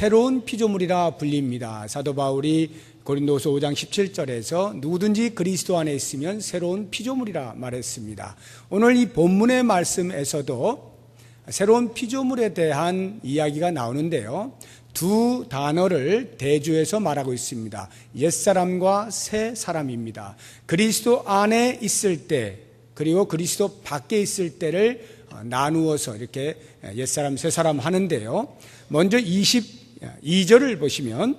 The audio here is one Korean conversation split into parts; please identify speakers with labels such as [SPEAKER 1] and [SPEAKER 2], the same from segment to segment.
[SPEAKER 1] 새로운 피조물이라 불립니다. 사도 바울이 고린도서 5장 17절에서 누구든지 그리스도 안에 있으면 새로운 피조물이라 말했습니다. 오늘 이 본문의 말씀에서도 새로운 피조물에 대한 이야기가 나오는데요, 두 단어를 대조해서 말하고 있습니다. 옛사람과 새 사람입니다. 그리스도 안에 있을 때 그리고 그리스도 밖에 있을 때를 나누어서 이렇게 옛사람 새사람 하는데요, 먼저 22절을 보시면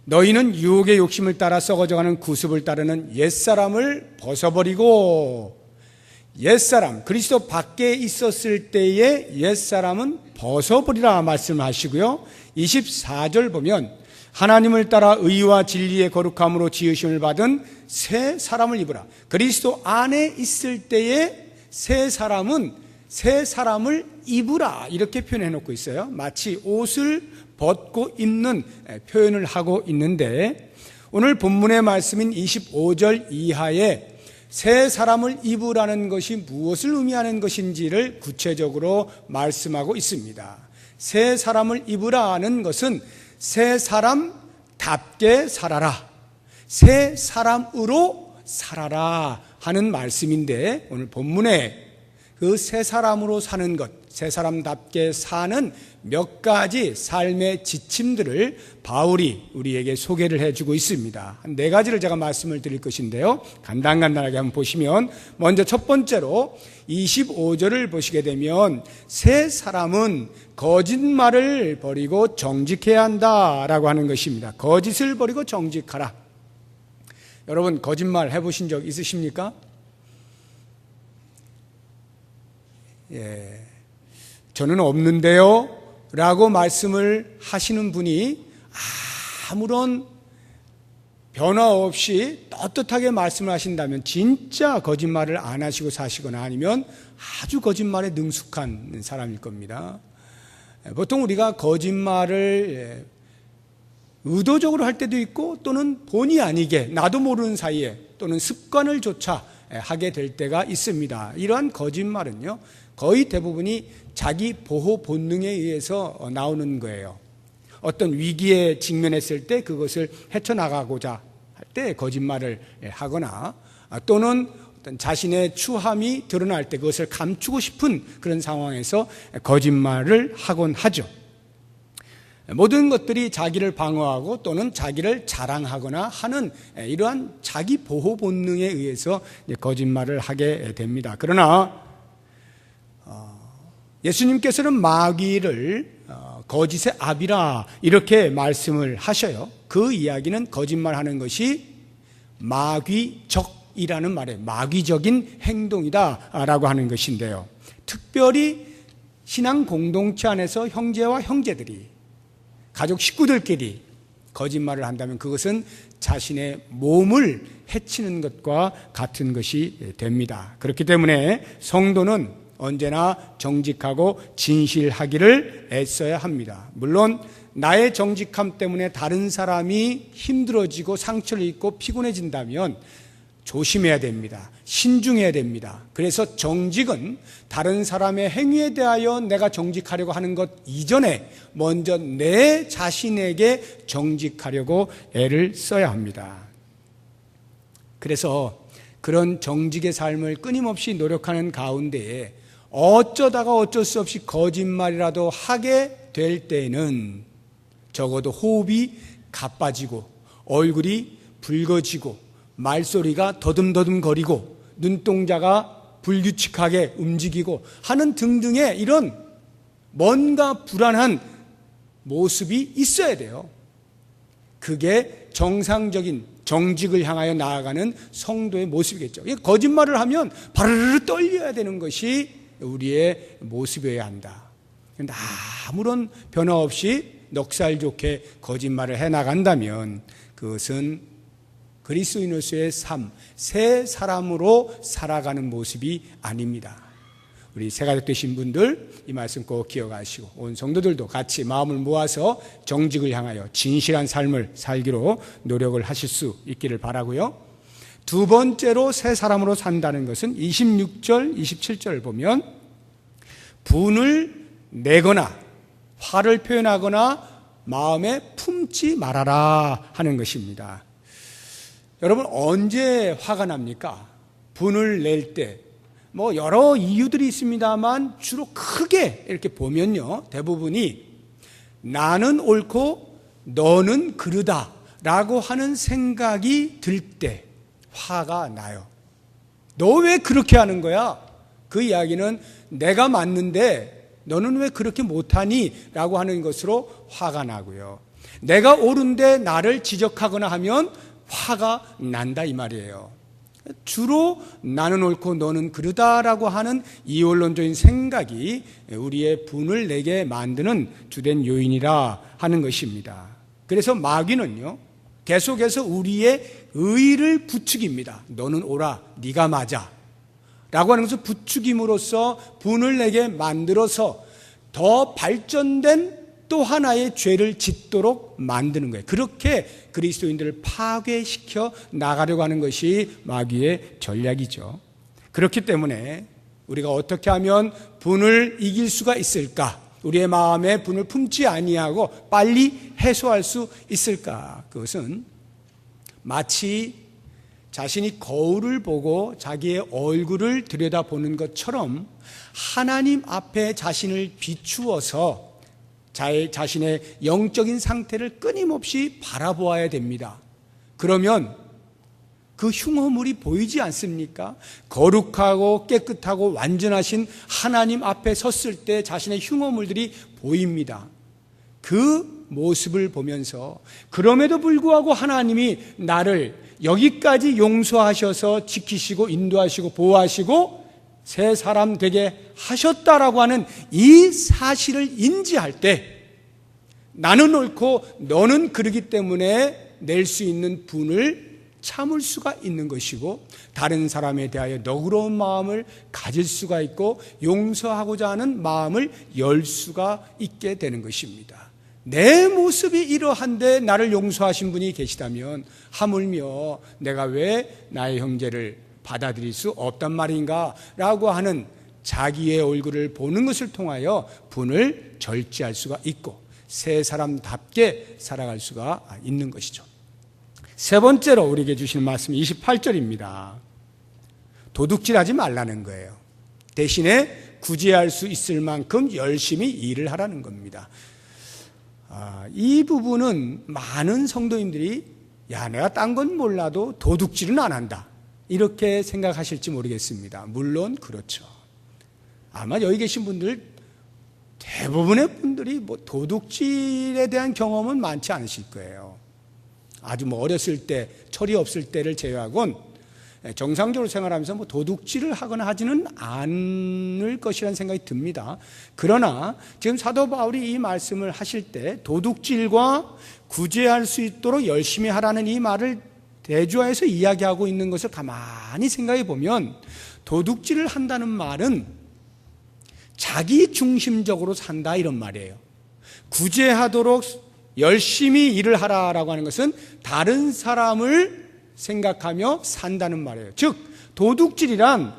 [SPEAKER 1] 너희는 유혹의 욕심을 따라 썩어져가는 구습을 따르는 옛사람을 벗어버리고, 옛사람 그리스도 밖에 있었을 때의 옛사람은 벗어버리라 말씀하시고요, 24절 보면 하나님을 따라 의와 진리의 거룩함으로 지으심을 받은 새 사람을 입으라. 그리스도 안에 있을 때의 새 사람은 새 사람을 입으라 이렇게 표현해 놓고 있어요. 마치 옷을 벗고 입는 표현을 하고 있는데, 오늘 본문의 말씀인 25절 이하에 새 사람을 입으라는 것이 무엇을 의미하는 것인지를 구체적으로 말씀하고 있습니다. 새 사람을 입으라는 것은 새 사람답게 살아라, 새 사람으로 살아라 하는 말씀인데, 오늘 본문에 그 새 사람으로 사는 것, 새 사람답게 사는 몇 가지 삶의 지침들을 바울이 우리에게 소개를 해주고 있습니다. 한 네 가지를 제가 말씀을 드릴 것인데요, 간단하게 한번 보시면, 먼저 첫 번째로 25절을 보시게 되면 새 사람은 거짓말을 버리고 정직해야 한다라고 하는 것입니다. 거짓을 버리고 정직하라. 여러분, 거짓말 해보신 적 있으십니까? 저는 없는데요 라고 말씀을 하시는 분이 아무런 변화 없이 떳떳하게 말씀을 하신다면 진짜 거짓말을 안 하시고 사시거나 아니면 아주 거짓말에 능숙한 사람일 겁니다. 보통 우리가 거짓말을 의도적으로 할 때도 있고, 또는 본의 아니게 나도 모르는 사이에 또는 습관을 조차 하게 될 때가 있습니다. 이러한 거짓말은요, 거의 대부분이 자기 보호 본능에 의해서 나오는 거예요. 어떤 위기에 직면했을 때 그것을 헤쳐나가고자 할 때 거짓말을 하거나, 또는 어떤 자신의 추함이 드러날 때 그것을 감추고 싶은 그런 상황에서 거짓말을 하곤 하죠. 모든 것들이 자기를 방어하고 또는 자기를 자랑하거나 하는 이러한 자기 보호 본능에 의해서 거짓말을 하게 됩니다. 그러나 예수님께서는 마귀를 거짓의 아비라 이렇게 말씀을 하셔요. 그 이야기는 거짓말하는 것이 마귀적이라는 말에 마귀적인 행동이다라고 하는 것인데요, 특별히 신앙 공동체 안에서 형제와 형제들이, 가족 식구들끼리 거짓말을 한다면 그것은 자신의 몸을 해치는 것과 같은 것이 됩니다. 그렇기 때문에 성도는 언제나 정직하고 진실하기를 애써야 합니다. 물론 나의 정직함 때문에 다른 사람이 힘들어지고 상처를 입고 피곤해진다면 조심해야 됩니다. 신중해야 됩니다. 그래서 정직은 다른 사람의 행위에 대하여 내가 정직하려고 하는 것 이전에 먼저 내 자신에게 정직하려고 애를 써야 합니다. 그래서 그런 정직의 삶을 끊임없이 노력하는 가운데에 어쩌다가 어쩔 수 없이 거짓말이라도 하게 될 때는 적어도 호흡이 가빠지고 얼굴이 붉어지고 말소리가 더듬더듬거리고 눈동자가 불규칙하게 움직이고 하는 등등의 이런 뭔가 불안한 모습이 있어야 돼요. 그게 정상적인 정직을 향하여 나아가는 성도의 모습이겠죠. 거짓말을 하면 바르르 떨려야 되는 것이 우리의 모습이어야 한다. 그런데 아무런 변화 없이 넉살 좋게 거짓말을 해나간다면 그것은 그리스도인으로서의 삶, 새 사람으로 살아가는 모습이 아닙니다. 우리 새가족 되신 분들 이 말씀 꼭 기억하시고 온 성도들도 같이 마음을 모아서 정직을 향하여 진실한 삶을 살기로 노력을 하실 수 있기를 바라고요. 두 번째로 새 사람으로 산다는 것은 26절, 27절을 보면 분을 내거나 화를 표현하거나 마음에 품지 말아라 하는 것입니다. 여러분, 언제 화가 납니까? 분을 낼 때 여러 이유들이 있습니다만 주로 크게 이렇게 보면요, 대부분이 나는 옳고 너는 그르다 라고 하는 생각이 들 때 화가 나요. 너 왜 그렇게 하는 거야? 그 이야기는 내가 맞는데 너는 왜 그렇게 못하니? 라고 하는 것으로 화가 나고요. 내가 옳은데 나를 지적하거나 하면 화가 난다 이 말이에요. 주로 나는 옳고 너는 그르다라고 하는 이원론적인 생각이 우리의 분을 내게 만드는 주된 요인이라 하는 것입니다. 그래서 마귀는요, 계속해서 우리의 의의를 부추깁니다. 너는 옳아, 네가 맞아 라고 하는 것을 부추김으로써 분을 내게 만들어서 더 발전된 또 하나의 죄를 짓도록 만드는 거예요. 그렇게 그리스도인들을 파괴시켜 나가려고 하는 것이 마귀의 전략이죠. 그렇기 때문에 우리가 어떻게 하면 분을 이길 수가 있을까? 우리의 마음에 분을 품지 아니하고 빨리 해소할 수 있을까? 그것은 마치 자신이 거울을 보고 자기의 얼굴을 들여다보는 것처럼 하나님 앞에 자신을 비추어서 자신의 영적인 상태를 끊임없이 바라보아야 됩니다. 그러면 그 흉어물이 보이지 않습니까? 거룩하고 깨끗하고 완전하신 하나님 앞에 섰을 때 자신의 흉어물들이 보입니다. 그 모습을 보면서 그럼에도 불구하고 하나님이 나를 여기까지 용서하셔서 지키시고 인도하시고 보호하시고 새 사람 되게 하셨다라고 하는 이 사실을 인지할 때 나는 옳고 너는 그르기 때문에 낼 수 있는 분을 참을 수가 있는 것이고 다른 사람에 대하여 너그러운 마음을 가질 수가 있고 용서하고자 하는 마음을 열 수가 있게 되는 것입니다. 내 모습이 이러한데 나를 용서하신 분이 계시다면 하물며 내가 왜 나의 형제를 받아들일 수 없단 말인가 라고 하는 자기의 얼굴을 보는 것을 통하여 분을 절제할 수가 있고 새 사람답게 살아갈 수가 있는 것이죠. 세 번째로 우리에게 주시는 말씀이 28절입니다. 도둑질하지 말라는 거예요. 대신에 구제할 수 있을 만큼 열심히 일을 하라는 겁니다. 이 부분은 많은 성도님들이 내가 딴 건 몰라도 도둑질은 안 한다 이렇게 생각하실지 모르겠습니다. 물론 그렇죠. 아마 여기 계신 분들 대부분의 분들이 도둑질에 대한 경험은 많지 않으실 거예요. 아주 어렸을 때 철이 없을 때를 제외하곤 정상적으로 생활하면서 도둑질을 하거나 하지는 않을 것이라는 생각이 듭니다. 그러나 지금 사도 바울이 이 말씀을 하실 때 도둑질과 구제할 수 있도록 열심히 하라는 이 말을 대조해서 이야기하고 있는 것을 가만히 생각해 보면 도둑질을 한다는 말은 자기 중심적으로 산다 이런 말이에요. 구제하도록 열심히 일을 하라라고 하는 것은 다른 사람을 생각하며 산다는 말이에요. 즉 도둑질이란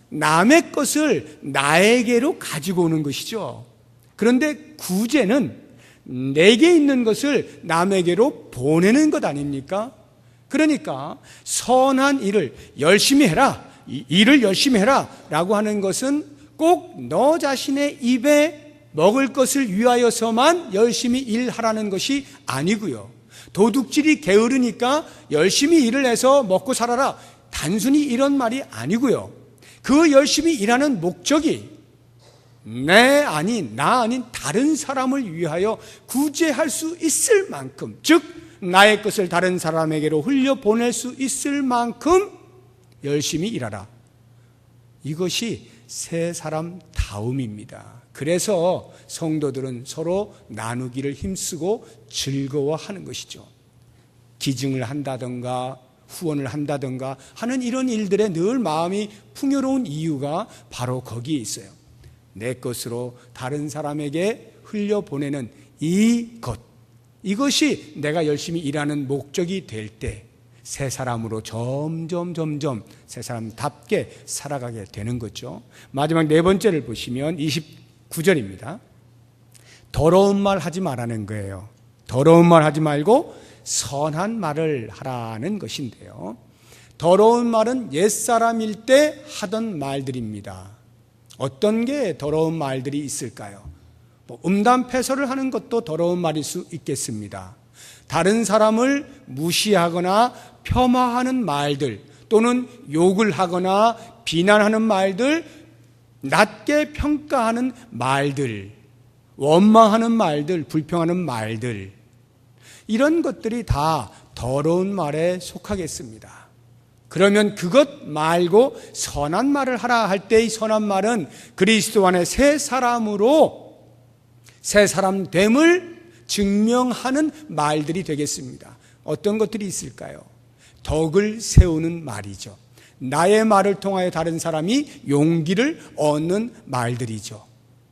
[SPEAKER 1] 남의 것을 나에게로 가지고 오는 것이죠. 그런데 구제는 내게 있는 것을 남에게로 보내는 것 아닙니까? 그러니까 선한 일을 열심히 해라, 일을 열심히 해라 라고 하는 것은 꼭 너 자신의 입에 먹을 것을 위하여서만 열심히 일하라는 것이 아니고요. 도둑질이 게으르니까 열심히 일을 해서 먹고 살아라, 단순히 이런 말이 아니고요. 그 열심히 일하는 목적이 나 아닌 다른 사람을 위하여 구제할 수 있을 만큼, 즉 나의 것을 다른 사람에게로 흘려보낼 수 있을 만큼 열심히 일하라. 이것이 새 사람 다움입니다. 그래서 성도들은 서로 나누기를 힘쓰고 즐거워하는 것이죠. 기증을 한다든가 후원을 한다든가 하는 이런 일들에 늘 마음이 풍요로운 이유가 바로 거기에 있어요. 내 것으로 다른 사람에게 흘려보내는 이것이 내가 열심히 일하는 목적이 될 때 새 사람으로 점점 새 사람답게 살아가게 되는 거죠. 마지막 네 번째를 보시면 29절입니다. 더러운 말 하지 말라는 거예요. 더러운 말 하지 말고 선한 말을 하라는 것인데요. 더러운 말은 옛사람일 때 하던 말들입니다. 어떤 게 더러운 말들이 있을까요? 음담패설을 하는 것도 더러운 말일 수 있겠습니다. 다른 사람을 무시하거나 폄하하는 말들, 또는 욕을 하거나 비난하는 말들, 낮게 평가하는 말들, 원망하는 말들, 불평하는 말들, 이런 것들이 다 더러운 말에 속하겠습니다. 그러면 그것 말고 선한 말을 하라 할 때 이 선한 말은 그리스도 안에 새 사람으로 새 사람 됨을 증명하는 말들이 되겠습니다. 어떤 것들이 있을까요? 덕을 세우는 말이죠. 나의 말을 통하여 다른 사람이 용기를 얻는 말들이죠.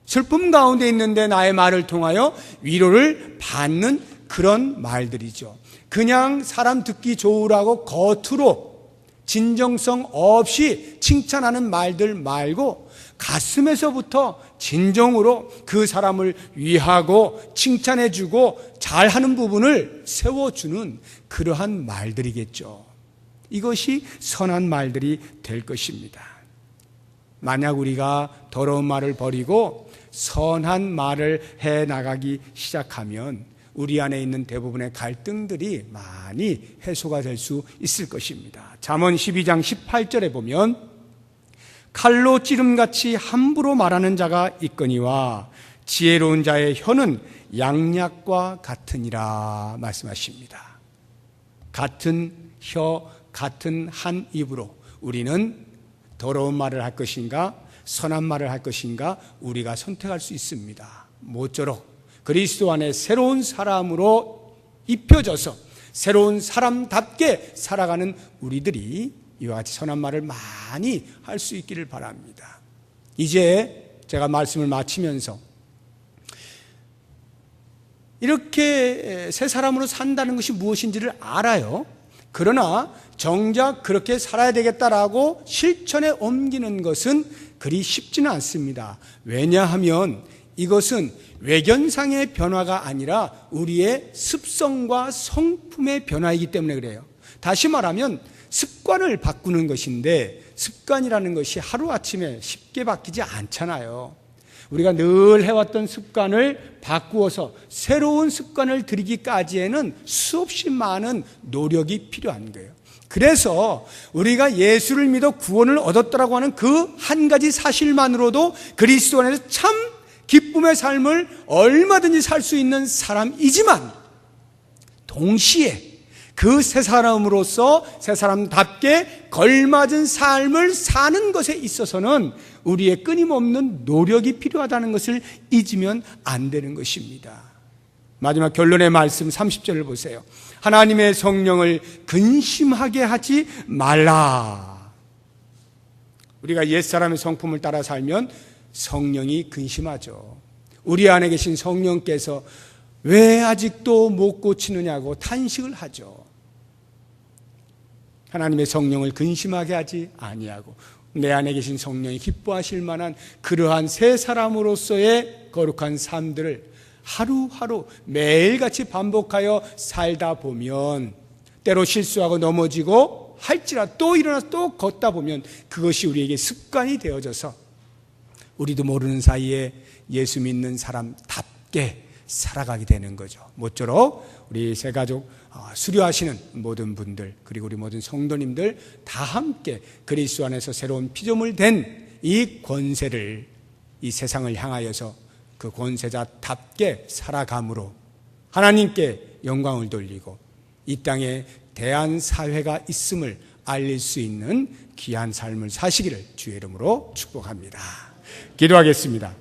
[SPEAKER 1] 슬픔 가운데 있는데 나의 말을 통하여 위로를 받는 그런 말들이죠. 그냥 사람 듣기 좋으라고 겉으로 진정성 없이 칭찬하는 말들 말고 가슴에서부터 진정으로 그 사람을 위하고 칭찬해주고 잘하는 부분을 세워주는 그러한 말들이겠죠. 이것이 선한 말들이 될 것입니다. 만약 우리가 더러운 말을 버리고 선한 말을 해나가기 시작하면 우리 안에 있는 대부분의 갈등들이 많이 해소가 될 수 있을 것입니다. 잠언 12장 18절에 보면 칼로 찌름같이 함부로 말하는 자가 있거니와 지혜로운 자의 혀는 양약과 같으니라 말씀하십니다. 같은 혀, 같은 한 입으로 우리는 더러운 말을 할 것인가 선한 말을 할 것인가 우리가 선택할 수 있습니다. 모쪼록 그리스도 안에 새로운 사람으로 입혀져서 새로운 사람답게 살아가는 우리들이 이와 같이 선한 말을 많이 할 수 있기를 바랍니다. 이제 제가 말씀을 마치면서 이렇게 새 사람으로 산다는 것이 무엇인지를 알아요. 그러나 정작 그렇게 살아야 되겠다라고 실천에 옮기는 것은 그리 쉽지는 않습니다. 왜냐하면 이것은 외견상의 변화가 아니라 우리의 습성과 성품의 변화이기 때문에 그래요. 다시 말하면 습관을 바꾸는 것인데 습관이라는 것이 하루아침에 쉽게 바뀌지 않잖아요. 우리가 늘 해왔던 습관을 바꾸어서 새로운 습관을 들이기까지에는 수없이 많은 노력이 필요한 거예요. 그래서 우리가 예수를 믿어 구원을 얻었다라고 하는 그 한 가지 사실만으로도 그리스도 안에서 참 기쁨의 삶을 얼마든지 살 수 있는 사람이지만 동시에 그 새 사람으로서 새 사람답게 걸맞은 삶을 사는 것에 있어서는 우리의 끊임없는 노력이 필요하다는 것을 잊으면 안 되는 것입니다. 마지막 결론의 말씀 30절을 보세요. 하나님의 성령을 근심하게 하지 말라. 우리가 옛사람의 성품을 따라 살면 성령이 근심하죠. 우리 안에 계신 성령께서 왜 아직도 못 고치느냐고 탄식을 하죠. 하나님의 성령을 근심하게 하지 아니하고 내 안에 계신 성령이 기뻐하실 만한 그러한 새 사람으로서의 거룩한 삶들을 하루하루 매일같이 반복하여 살다 보면 때로 실수하고 넘어지고 할지라 또 일어나서 또 걷다 보면 그것이 우리에게 습관이 되어져서 우리도 모르는 사이에 예수 믿는 사람답게 살아가게 되는 거죠. 모쪼록 우리 새가족 수료하시는 모든 분들 그리고 우리 모든 성도님들 다 함께 그리스도 안에서 새로운 피조물 된 이 권세를 이 세상을 향하여서 그 권세자답게 살아감으로 하나님께 영광을 돌리고 이 땅에 대한사회가 있음을 알릴 수 있는 귀한 삶을 사시기를 주의 이름으로 축복합니다. 기도하겠습니다.